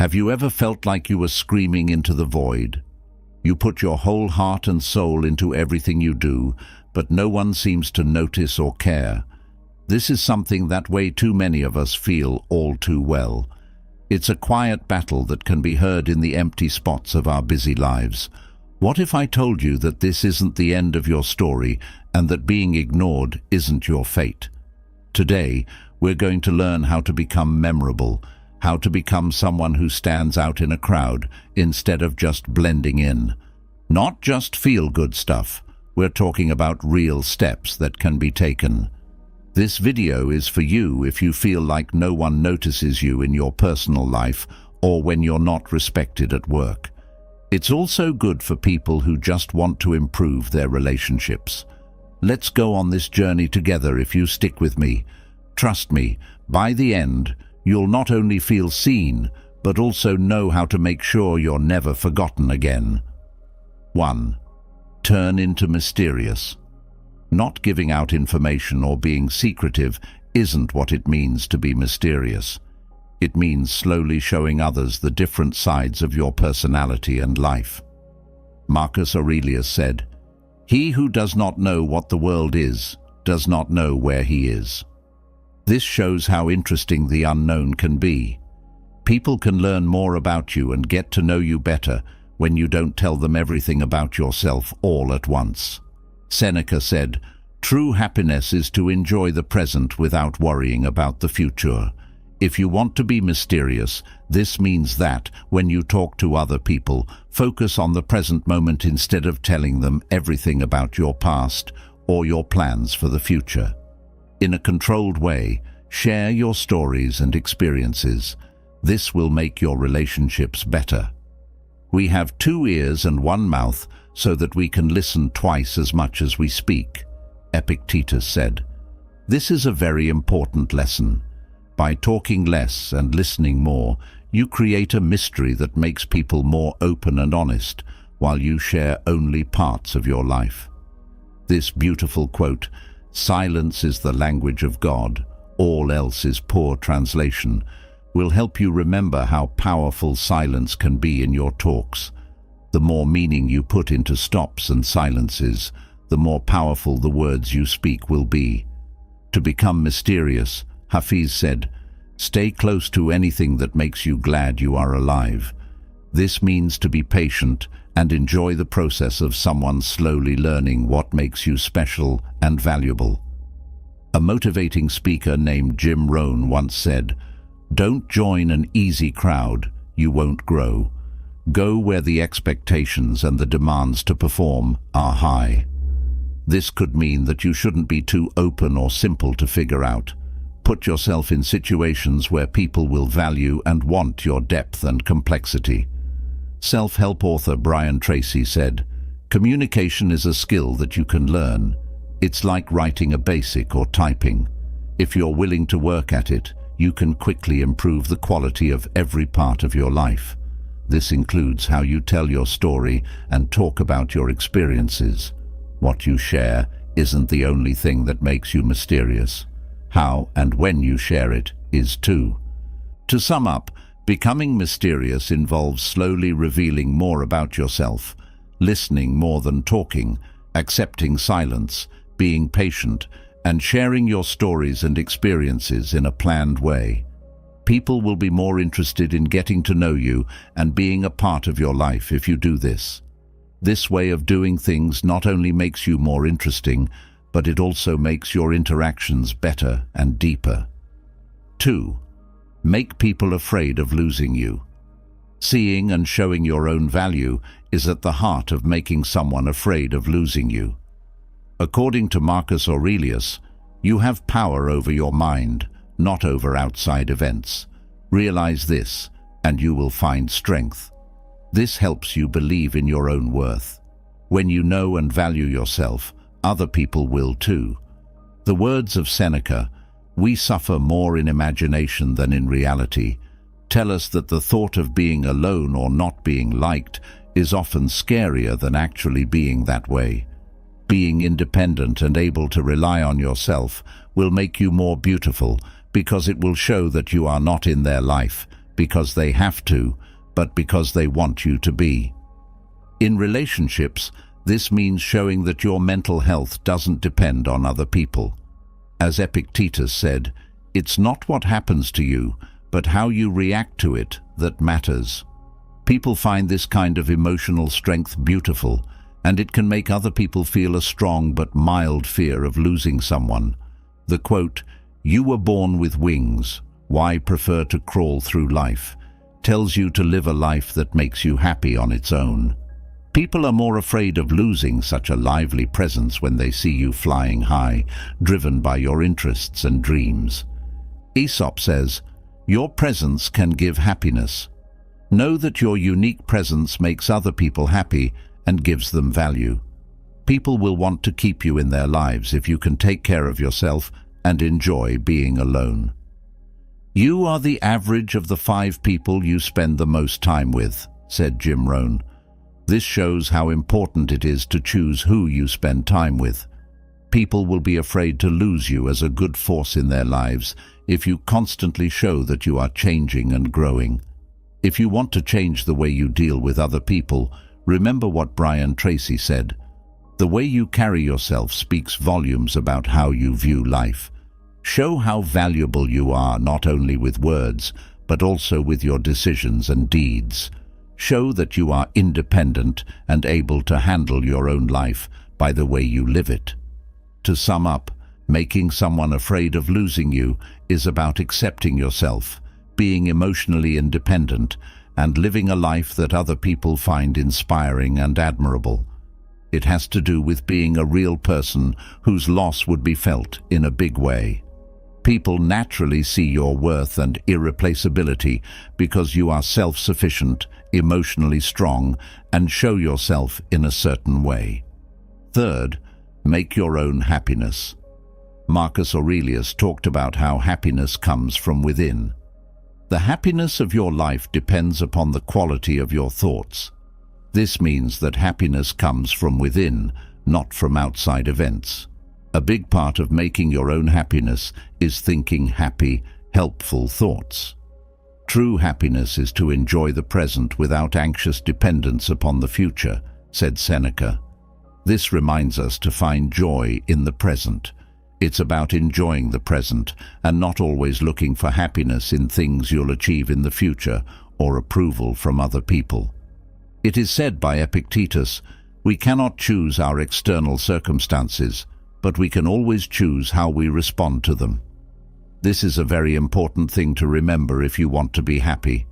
Have you ever felt like you were screaming into the void? You put your whole heart and soul into everything you do, but no one seems to notice or care. This is something that way too many of us feel all too well. It's a quiet battle that can be heard in the empty spots of our busy lives. What if I told you that this isn't the end of your story and that being ignored isn't your fate? Today, we're going to learn how to become memorable, how to become someone who stands out in a crowd instead of just blending in. Not just feel-good stuff. We're talking about real steps that can be taken. This video is for you if you feel like no one notices you in your personal life or when you're not respected at work. It's also good for people who just want to improve their relationships. Let's go on this journey together if you stick with me. Trust me, by the end, you'll not only feel seen, but also know how to make sure you're never forgotten again. 1. Turn into mysterious. Not giving out information or being secretive isn't what it means to be mysterious. It means slowly showing others the different sides of your personality and life. Marcus Aurelius said, "He who does not know what the world is, does not know where he is." This shows how interesting the unknown can be. People can learn more about you and get to know you better when you don't tell them everything about yourself all at once. Seneca said, "True happiness is to enjoy the present without worrying about the future." If you want to be mysterious, this means that, when you talk to other people, focus on the present moment instead of telling them everything about your past or your plans for the future. In a controlled way, share your stories and experiences. This will make your relationships better. We have 2 ears and 1 mouth so that we can listen twice as much as we speak, Epictetus said. This is a very important lesson. By talking less and listening more, you create a mystery that makes people more open and honest, while you share only parts of your life. This beautiful quote, "Silence is the language of God, all else is poor translation," will help you remember how powerful silence can be in your talks. The more meaning you put into stops and silences, the more powerful the words you speak will be. To become mysterious, Hafiz said, "Stay close to anything that makes you glad you are alive." This means to be patient and enjoy the process of someone slowly learning what makes you special and valuable. A motivating speaker named Jim Rohn once said, "Don't join an easy crowd, you won't grow. Go where the expectations and the demands to perform are high." This could mean that you shouldn't be too open or simple to figure out. Put yourself in situations where people will value and want your depth and complexity. Self-help author Brian Tracy said, "Communication is a skill that you can learn. It's like writing a basic or typing. If you're willing to work at it, you can quickly improve the quality of every part of your life. This includes how you tell your story and talk about your experiences. What you share isn't the only thing that makes you mysterious. How and when you share it is too." To sum up, becoming mysterious involves slowly revealing more about yourself, listening more than talking, accepting silence, being patient, and sharing your stories and experiences in a planned way. People will be more interested in getting to know you and being a part of your life if you do this. This way of doing things not only makes you more interesting, but it also makes your interactions better and deeper. 2. Make people afraid of losing you. Seeing and showing your own value is at the heart of making someone afraid of losing you. According to Marcus Aurelius, you have power over your mind, not over outside events. Realize this, and you will find strength. This helps you believe in your own worth. When you know and value yourself, other people will too. The words of Seneca, "We suffer more in imagination than in reality," tell us that the thought of being alone or not being liked is often scarier than actually being that way. Being independent and able to rely on yourself will make you more beautiful because it will show that you are not in their life, because they have to, but because they want you to be. In relationships, this means showing that your mental health doesn't depend on other people. As Epictetus said, "It's not what happens to you, but how you react to it that matters." People find this kind of emotional strength beautiful, and it can make other people feel a strong but mild fear of losing someone. The quote, "You were born with wings, why prefer to crawl through life?" tells you to live a life that makes you happy on its own. People are more afraid of losing such a lively presence when they see you flying high, driven by your interests and dreams. Aesop says, "Your presence can give happiness. Know that your unique presence makes other people happy and gives them value." People will want to keep you in their lives if you can take care of yourself and enjoy being alone. "You are the average of the 5 people you spend the most time with," said Jim Rohn. This shows how important it is to choose who you spend time with. People will be afraid to lose you as a good force in their lives if you constantly show that you are changing and growing. If you want to change the way you deal with other people, remember what Brian Tracy said. "The way you carry yourself speaks volumes about how you view life. Show how valuable you are not only with words, but also with your decisions and deeds. Show that you are independent and able to handle your own life by the way you live it." To sum up, making someone afraid of losing you is about accepting yourself, being emotionally independent, and living a life that other people find inspiring and admirable. It has to do with being a real person whose loss would be felt in a big way. People naturally see your worth and irreplaceability because you are self-sufficient, emotionally strong, and show yourself in a certain way. Third, make your own happiness. Marcus Aurelius talked about how happiness comes from within. The happiness of your life depends upon the quality of your thoughts. This means that happiness comes from within, not from outside events. A big part of making your own happiness is thinking happy, helpful thoughts. True happiness is to enjoy the present without anxious dependence upon the future, said Seneca. This reminds us to find joy in the present. It's about enjoying the present and not always looking for happiness in things you'll achieve in the future or approval from other people. It is said by Epictetus, "We cannot choose our external circumstances, but we can always choose how we respond to them." This is a very important thing to remember if you want to be happy.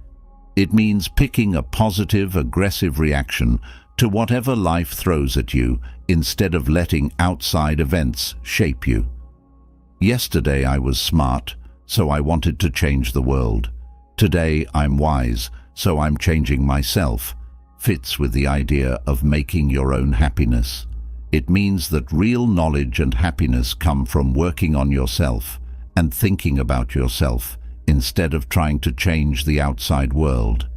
It means picking a positive, aggressive reaction to whatever life throws at you instead of letting outside events shape you. Yesterday I was smart, so I wanted to change the world. Today I'm wise, so I'm changing myself. Fits with the idea of making your own happiness. It means that real knowledge and happiness come from working on yourself and thinking about yourself instead of trying to change the outside world.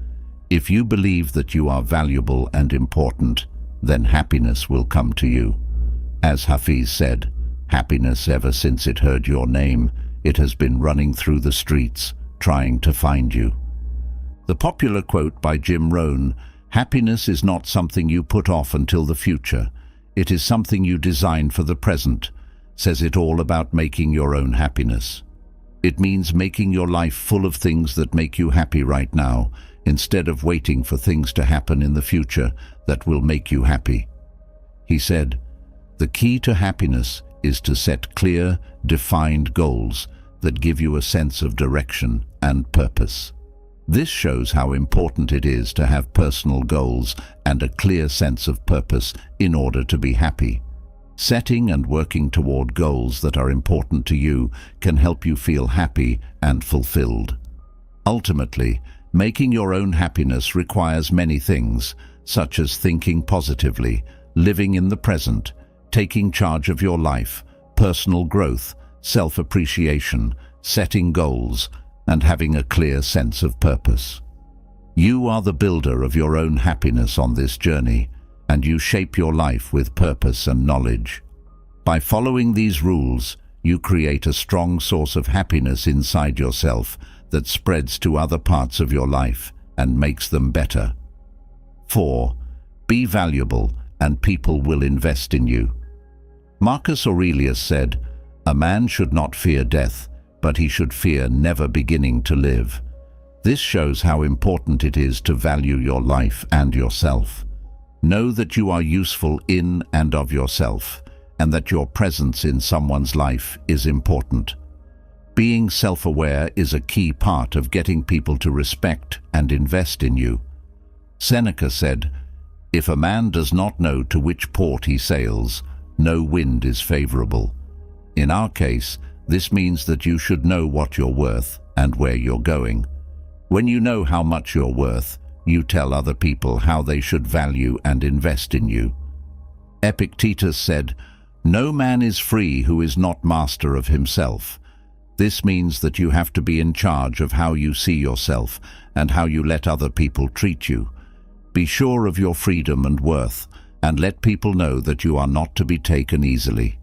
If you believe that you are valuable and important, then happiness will come to you. As Hafiz said, "Happiness, ever since it heard your name, it has been running through the streets, trying to find you." The popular quote by Jim Rohn, "Happiness is not something you put off until the future. It is something you design for the present," says it all about making your own happiness. It means making your life full of things that make you happy right now, instead of waiting for things to happen in the future that will make you happy. He said, "The key to happiness is to set clear, defined goals that give you a sense of direction and purpose." This shows how important it is to have personal goals and a clear sense of purpose in order to be happy. Setting and working toward goals that are important to you can help you feel happy and fulfilled. Ultimately, making your own happiness requires many things, such as thinking positively, living in the present, taking charge of your life, personal growth, self-appreciation, setting goals, and having a clear sense of purpose. You are the builder of your own happiness on this journey, and you shape your life with purpose and knowledge. By following these rules, you create a strong source of happiness inside yourself that spreads to other parts of your life and makes them better. 4. Be valuable and people will invest in you. Marcus Aurelius said, "A man should not fear death, but he should fear never beginning to live." This shows how important it is to value your life and yourself. Know that you are useful in and of yourself, and that your presence in someone's life is important. Being self-aware is a key part of getting people to respect and invest in you. Seneca said, "If a man does not know to which port he sails, no wind is favorable." In our case, this means that you should know what you're worth and where you're going. When you know how much you're worth, you tell other people how they should value and invest in you. Epictetus said, "No man is free who is not master of himself." This means that you have to be in charge of how you see yourself and how you let other people treat you. Be sure of your freedom and worth, and let people know that you are not to be taken easily.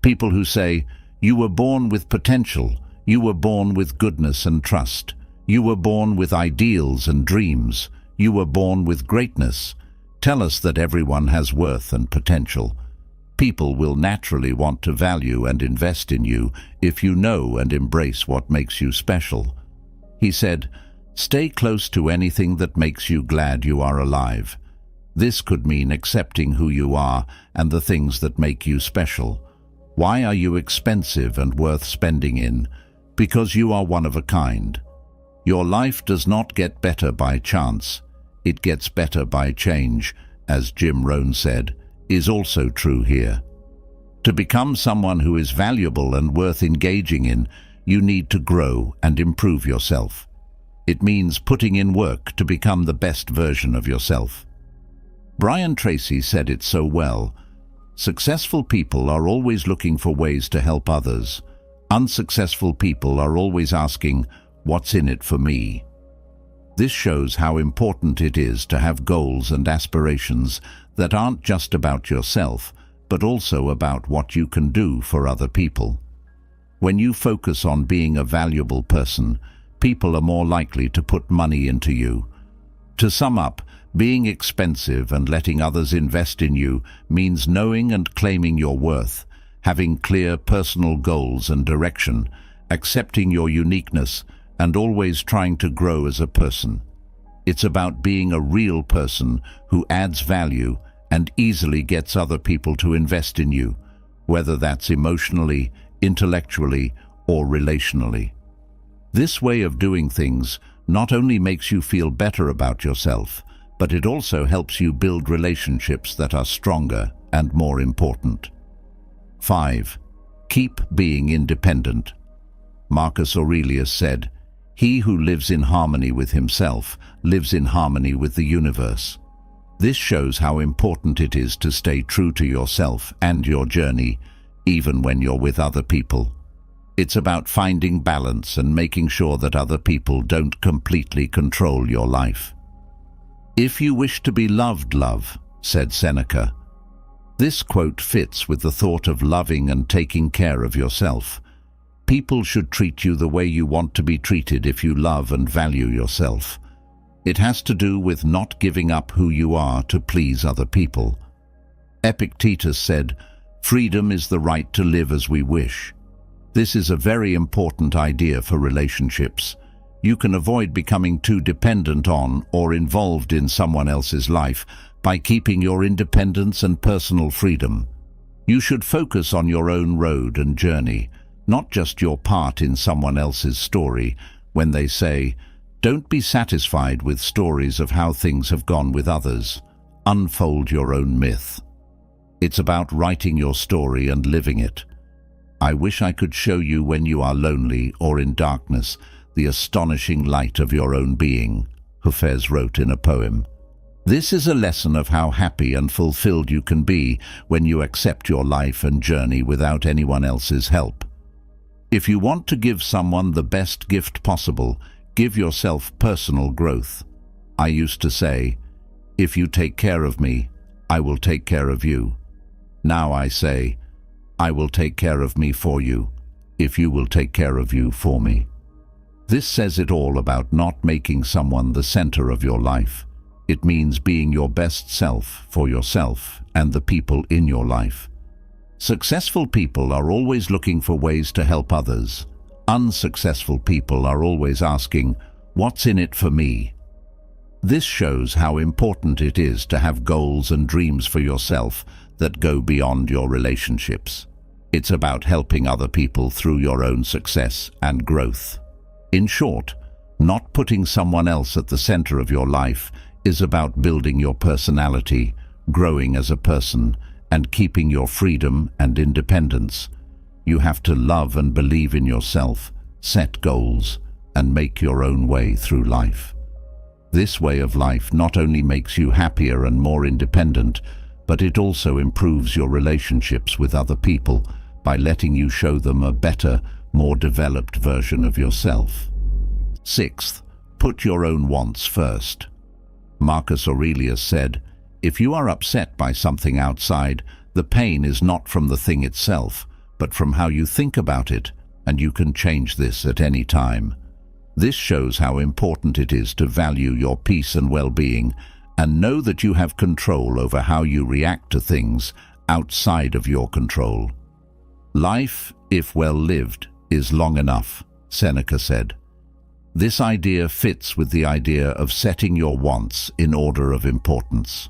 People who say, "You were born with potential, you were born with goodness and trust, you were born with ideals and dreams, you were born with greatness," tell us that everyone has worth and potential. People will naturally want to value and invest in you if you know and embrace what makes you special. He said, "Stay close to anything that makes you glad you are alive." This could mean accepting who you are and the things that make you special. Why are you expensive and worth spending in? Because you are one of a kind. Your life does not get better by chance. It gets better by change, as Jim Rohn said, is also true here. To become someone who is valuable and worth engaging in, you need to grow and improve yourself. It means putting in work to become the best version of yourself. Brian Tracy said it so well, "Successful people are always looking for ways to help others. Unsuccessful people are always asking, 'What's in it for me?'" This shows how important it is to have goals and aspirations that aren't just about yourself, but also about what you can do for other people. When you focus on being a valuable person, people are more likely to put money into you. To sum up, being expensive and letting others invest in you means knowing and claiming your worth, having clear personal goals and direction, accepting your uniqueness, and always trying to grow as a person. It's about being a real person who adds value and easily gets other people to invest in you, whether that's emotionally, intellectually, or relationally. This way of doing things not only makes you feel better about yourself, but it also helps you build relationships that are stronger and more important. 5. Keep being independent. Marcus Aurelius said, "He who lives in harmony with himself lives in harmony with the universe." This shows how important it is to stay true to yourself and your journey, even when you're with other people. It's about finding balance and making sure that other people don't completely control your life. "If you wish to be loved, love," said Seneca. This quote fits with the thought of loving and taking care of yourself. People should treat you the way you want to be treated if you love and value yourself. It has to do with not giving up who you are to please other people. Epictetus said, "Freedom is the right to live as we wish." This is a very important idea for relationships. You can avoid becoming too dependent on or involved in someone else's life by keeping your independence and personal freedom. You should focus on your own road and journey, not just your part in someone else's story. When they say, "Don't be satisfied with stories of how things have gone with others. Unfold your own myth." It's about writing your story and living it. "I wish I could show you when you are lonely or in darkness the astonishing light of your own being," Hafez wrote in a poem. This is a lesson of how happy and fulfilled you can be when you accept your life and journey without anyone else's help. If you want to give someone the best gift possible, give yourself personal growth. I used to say, "If you take care of me, I will take care of you." Now I say, "I will take care of me for you, if you will take care of you for me." This says it all about not making someone the center of your life. It means being your best self for yourself and the people in your life. Successful people are always looking for ways to help others. Unsuccessful people are always asking, "What's in it for me?" This shows how important it is to have goals and dreams for yourself that go beyond your relationships. It's about helping other people through your own success and growth. In short, not putting someone else at the center of your life is about building your personality, growing as a person, and keeping your freedom and independence. You have to love and believe in yourself, set goals, and make your own way through life. This way of life not only makes you happier and more independent, but it also improves your relationships with other people by letting you show them a better, more developed version of yourself. Sixth, put your own wants first. Marcus Aurelius said, "If you are upset by something outside, the pain is not from the thing itself, but from how you think about it, and you can change this at any time." This shows how important it is to value your peace and well-being and know that you have control over how you react to things outside of your control. Life, if well lived, is long enough, Seneca said. This idea fits with the idea of setting your wants in order of importance.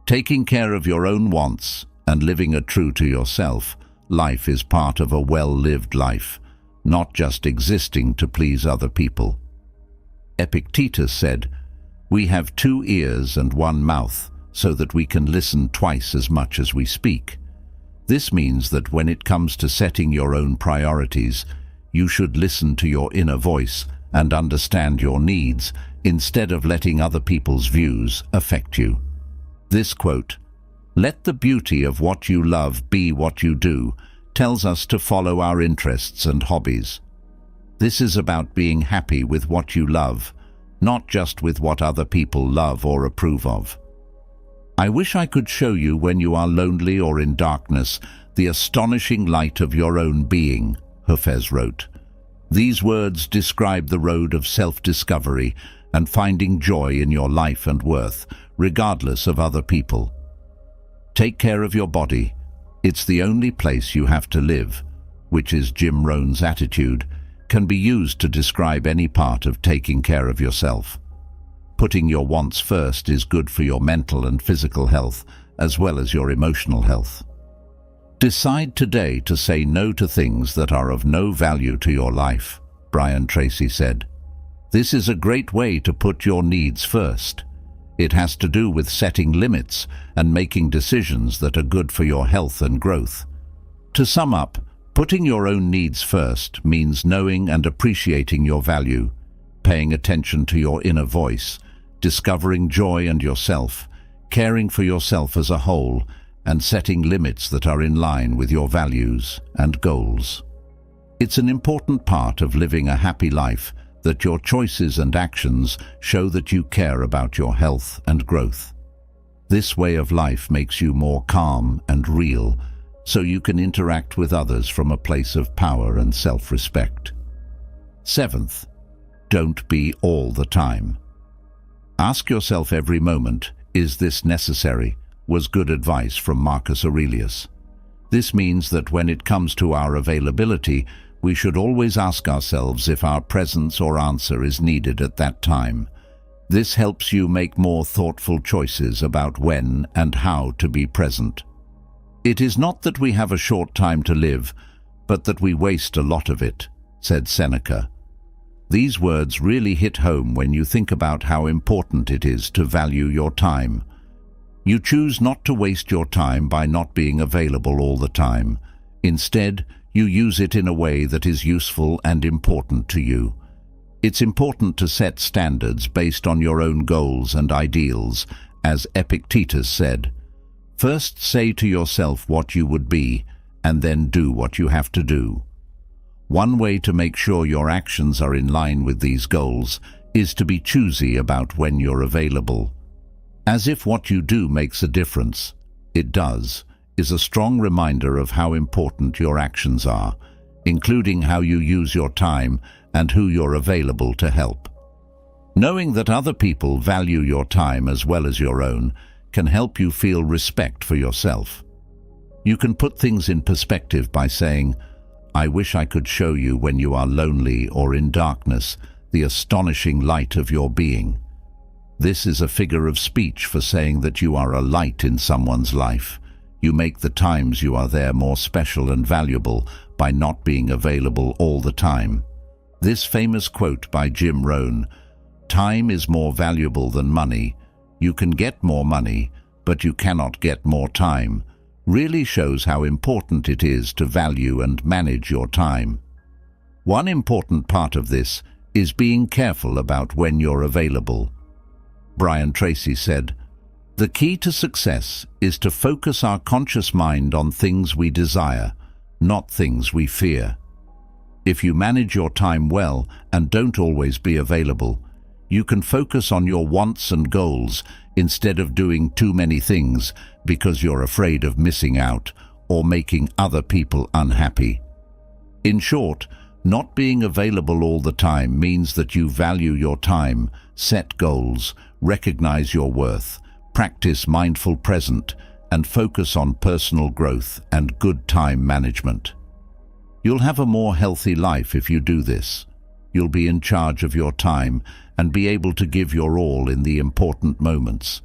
Taking care of your own wants and living true to yourself, life is part of a well-lived life, not just existing to please other people. Epictetus said, "We have 2 ears and 1 mouth, so that we can listen twice as much as we speak." This means that when it comes to setting your own priorities, you should listen to your inner voice and understand your needs instead of letting other people's views affect you. This quote, "Let the beauty of what you love be what you do," tells us to follow our interests and hobbies. This is about being happy with what you love, not just with what other people love or approve of. I wish I could show you when you are lonely or in darkness the astonishing light of your own being, Hafez wrote. These words describe the road of self-discovery and finding joy in your life and worth, regardless of other people. Take care of your body. It's the only place you have to live, which is Jim Rohn's attitude, can be used to describe any part of taking care of yourself. Putting your wants first is good for your mental and physical health, as well as your emotional health. Decide today to say no to things that are of no value to your life, Brian Tracy said. This is a great way to put your needs first. It has to do with setting limits and making decisions that are good for your health and growth. To sum up, putting your own needs first means knowing and appreciating your value, paying attention to your inner voice, discovering joy and yourself, caring for yourself as a whole, and setting limits that are in line with your values and goals. It's an important part of living a happy life that your choices and actions show that you care about your health and growth. This way of life makes you more calm and real, so you can interact with others from a place of power and self-respect. Seventh, don't be all the time. Ask yourself every moment, is this necessary? Was good advice from Marcus Aurelius. This means that when it comes to our availability, we should always ask ourselves if our presence or answer is needed at that time. This helps you make more thoughtful choices about when and how to be present. It is not that we have a short time to live, but that we waste a lot of it, said Seneca. These words really hit home when you think about how important it is to value your time. You choose not to waste your time by not being available all the time. Instead, you use it in a way that is useful and important to you. It's important to set standards based on your own goals and ideals, as Epictetus said. First say to yourself what you would be, and then do what you have to do. One way to make sure your actions are in line with these goals is to be choosy about when you're available. As if what you do makes a difference, it does, is a strong reminder of how important your actions are, including how you use your time and who you're available to help. Knowing that other people value your time as well as your own can help you feel respect for yourself. You can put things in perspective by saying, "I wish I could show you when you are lonely or in darkness the astonishing light of your being." This is a figure of speech for saying that you are a light in someone's life. You make the times you are there more special and valuable by not being available all the time. This famous quote by Jim Rohn, "Time is more valuable than money. You can get more money, but you cannot get more time," really shows how important it is to value and manage your time. One important part of this is being careful about when you're available. Brian Tracy said, "The key to success is to focus our conscious mind on things we desire, not things we fear." If you manage your time well and don't always be available, you can focus on your wants and goals instead of doing too many things because you're afraid of missing out or making other people unhappy. In short, not being available all the time means that you value your time, set goals, recognize your worth, practice mindful present, and focus on personal growth and good time management. You'll have a more healthy life if you do this. You'll be in charge of your time and be able to give your all in the important moments.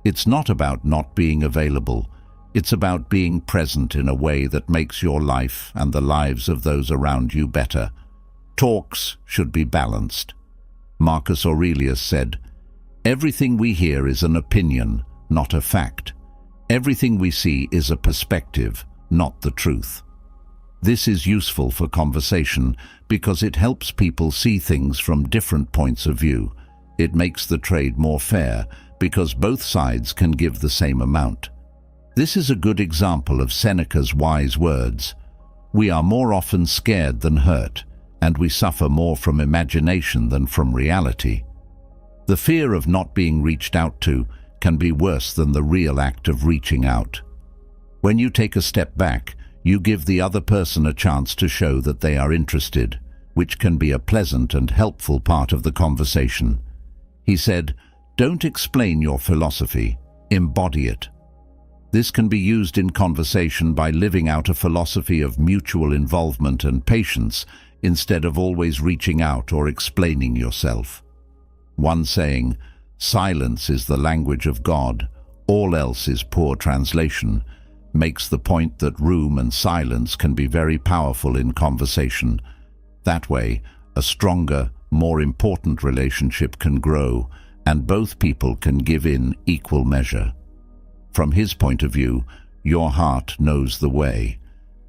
It's not about not being available. It's about being present in a way that makes your life and the lives of those around you better. Talks should be balanced. Marcus Aurelius said, "Everything we hear is an opinion, not a fact. Everything we see is a perspective, not the truth." This is useful for conversation because it helps people see things from different points of view. It makes the trade more fair because both sides can give the same amount. This is a good example of Seneca's wise words. "We are more often scared than hurt, and we suffer more from imagination than from reality." The fear of not being reached out to can be worse than the real act of reaching out. When you take a step back, you give the other person a chance to show that they are interested, which can be a pleasant and helpful part of the conversation. He said, "Don't explain your philosophy, embody it." This can be used in conversation by living out a philosophy of mutual involvement and patience instead of always reaching out or explaining yourself. One saying, "Silence is the language of God, all else is poor translation," makes the point that room and silence can be very powerful in conversation. That way, a stronger, more important relationship can grow, and both people can give in equal measure. From his point of view, your heart knows the way,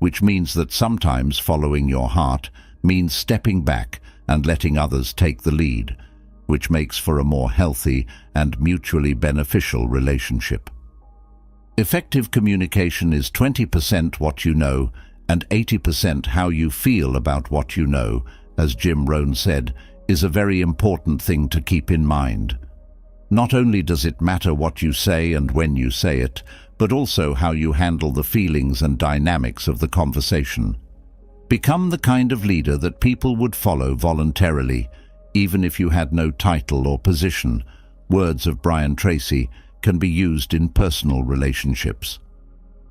which means that sometimes following your heart means stepping back and letting others take the lead, which makes for a more healthy and mutually beneficial relationship. Effective communication is 20% what you know and 80% how you feel about what you know, as Jim Rohn said, is a very important thing to keep in mind. Not only does it matter what you say and when you say it, but also how you handle the feelings and dynamics of the conversation. Become the kind of leader that people would follow voluntarily, even if you had no title or position. Words of Brian Tracy can be used in personal relationships.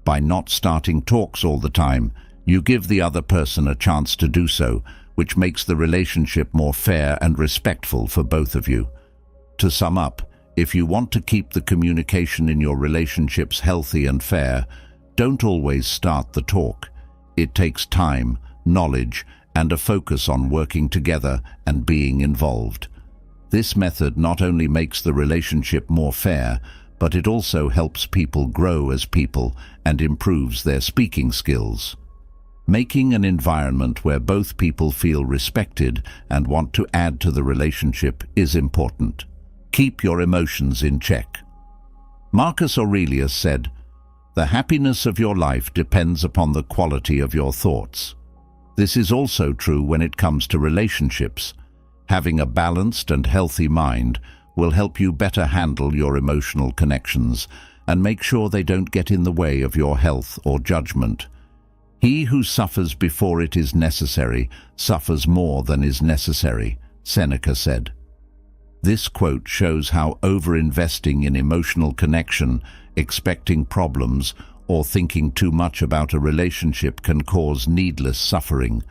By not starting talks all the time, you give the other person a chance to do so, which makes the relationship more fair and respectful for both of you. To sum up, if you want to keep the communication in your relationships healthy and fair, don't always start the talk. It takes time, knowledge, and a focus on working together and being involved. This method not only makes the relationship more fair, but it also helps people grow as people and improves their speaking skills. Making an environment where both people feel respected and want to add to the relationship is important. Keep your emotions in check. Marcus Aurelius said, "The happiness of your life depends upon the quality of your thoughts." This is also true when it comes to relationships. Having a balanced and healthy mind will help you better handle your emotional connections and make sure they don't get in the way of your health or judgment. He who suffers before it is necessary suffers more than is necessary, Seneca said. This quote shows how over-investing in emotional connection, expecting problems, or thinking too much about a relationship can cause needless suffering.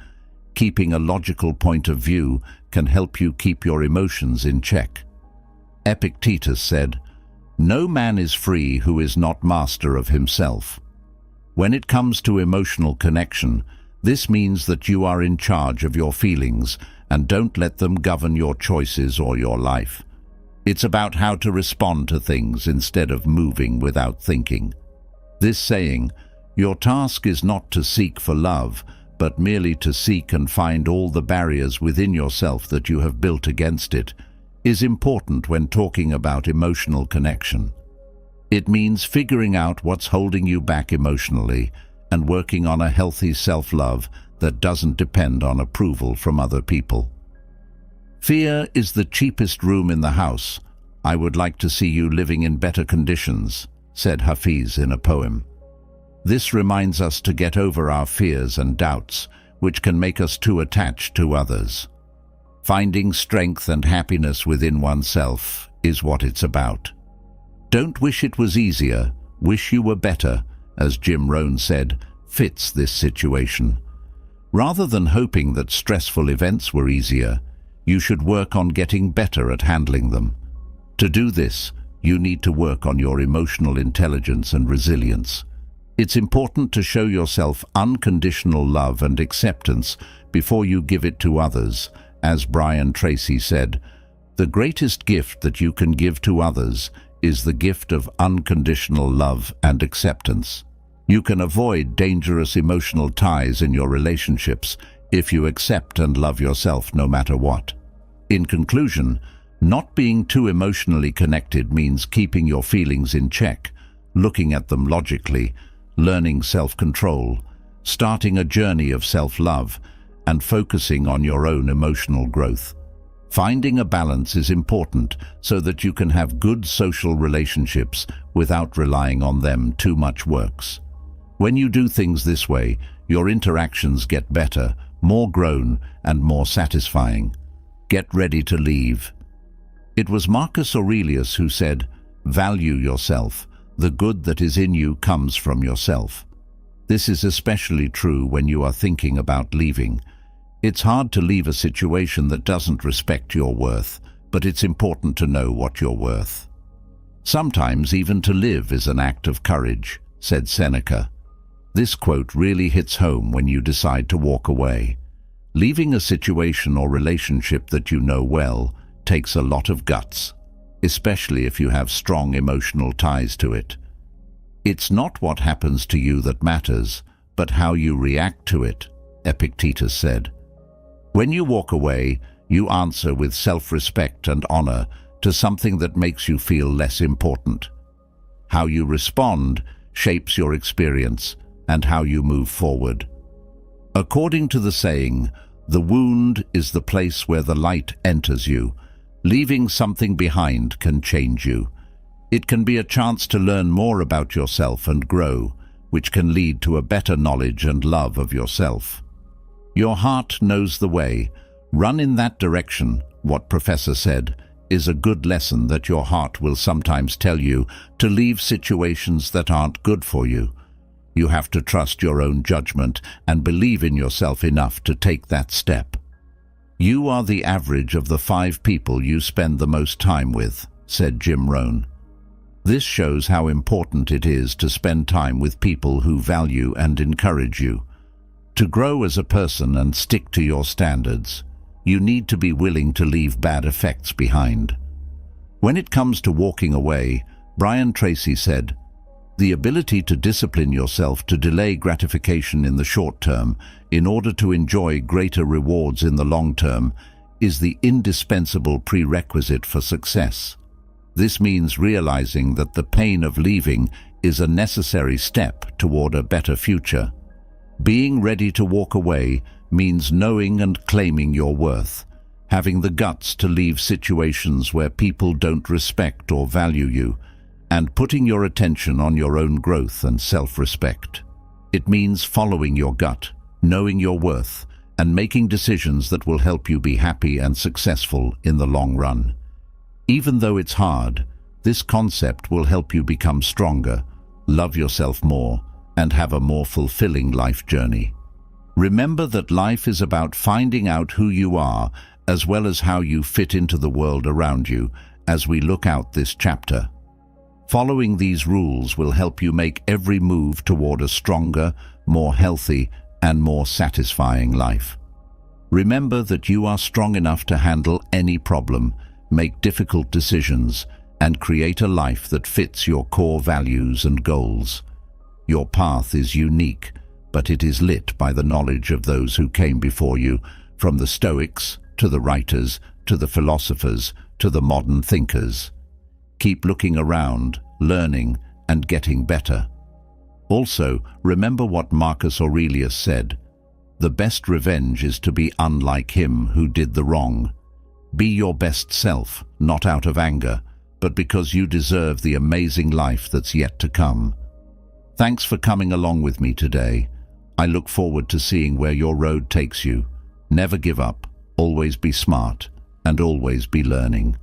Keeping a logical point of view can help you keep your emotions in check. Epictetus said, "No man is free who is not master of himself." When it comes to emotional connection, this means that you are in charge of your feelings and don't let them govern your choices or your life. It's about how to respond to things instead of moving without thinking. This saying, "Your task is not to seek for love, but merely to seek and find all the barriers within yourself that you have built against it," is important when talking about emotional connection. It means figuring out what's holding you back emotionally and working on a healthy self-love that doesn't depend on approval from other people. Fear is the cheapest room in the house. I would like to see you living in better conditions, said Hafiz in a poem. This reminds us to get over our fears and doubts, which can make us too attached to others. Finding strength and happiness within oneself is what it's about. Don't wish it was easier, wish you were better, as Jim Rohn said, fits this situation. Rather than hoping that stressful events were easier, you should work on getting better at handling them. To do this, you need to work on your emotional intelligence and resilience. It's important to show yourself unconditional love and acceptance before you give it to others. As Brian Tracy said, "The greatest gift that you can give to others is the gift of unconditional love and acceptance." You can avoid dangerous emotional ties in your relationships if you accept and love yourself no matter what. In conclusion, not being too emotionally connected means keeping your feelings in check, looking at them logically, learning self-control, starting a journey of self-love, and focusing on your own emotional growth. Finding a balance is important so that you can have good social relationships without relying on them too much works. When you do things this way, your interactions get better, more grown, and more satisfying. Get ready to leave. It was Marcus Aurelius who said, "Value yourself. The good that is in you comes from yourself." This is especially true when you are thinking about leaving. It's hard to leave a situation that doesn't respect your worth, but it's important to know what you're worth. Sometimes even to live is an act of courage, said Seneca. This quote really hits home when you decide to walk away. Leaving a situation or relationship that you know well takes a lot of guts, especially if you have strong emotional ties to it. It's not what happens to you that matters, but how you react to it, Epictetus said. When you walk away, you answer with self-respect and honor to something that makes you feel less important. How you respond shapes your experience and how you move forward. According to the saying, the wound is the place where the light enters you. Leaving something behind can change you. It can be a chance to learn more about yourself and grow, which can lead to a better knowledge and love of yourself. Your heart knows the way. Run in that direction, what Professor said, is a good lesson that your heart will sometimes tell you to leave situations that aren't good for you. You have to trust your own judgment and believe in yourself enough to take that step. You are the average of the 5 people you spend the most time with, said Jim Rohn. This shows how important it is to spend time with people who value and encourage you. To grow as a person and stick to your standards, you need to be willing to leave bad effects behind. When it comes to walking away, Brian Tracy said, "The ability to discipline yourself to delay gratification in the short term in order to enjoy greater rewards in the long term is the indispensable prerequisite for success. This means realizing that the pain of leaving is a necessary step toward a better future. Being ready to walk away means knowing and claiming your worth, having the guts to leave situations where people don't respect or value you, and putting your attention on your own growth and self-respect. It means following your gut, knowing your worth, and making decisions that will help you be happy and successful in the long run. Even though it's hard, this concept will help you become stronger, love yourself more, and have a more fulfilling life journey. Remember that life is about finding out who you are, as well as how you fit into the world around you, as we look out this chapter. Following these rules will help you make every move toward a stronger, more healthy, and more satisfying life. Remember that you are strong enough to handle any problem, make difficult decisions, and create a life that fits your core values and goals. Your path is unique, but it is lit by the knowledge of those who came before you, from the Stoics to the writers to the philosophers to the modern thinkers. Keep looking around, learning, and getting better. Also, remember what Marcus Aurelius said: "The best revenge is to be unlike him who did the wrong." Be your best self, not out of anger, but because you deserve the amazing life that's yet to come. Thanks for coming along with me today. I look forward to seeing where your road takes you. Never give up, always be smart, and always be learning.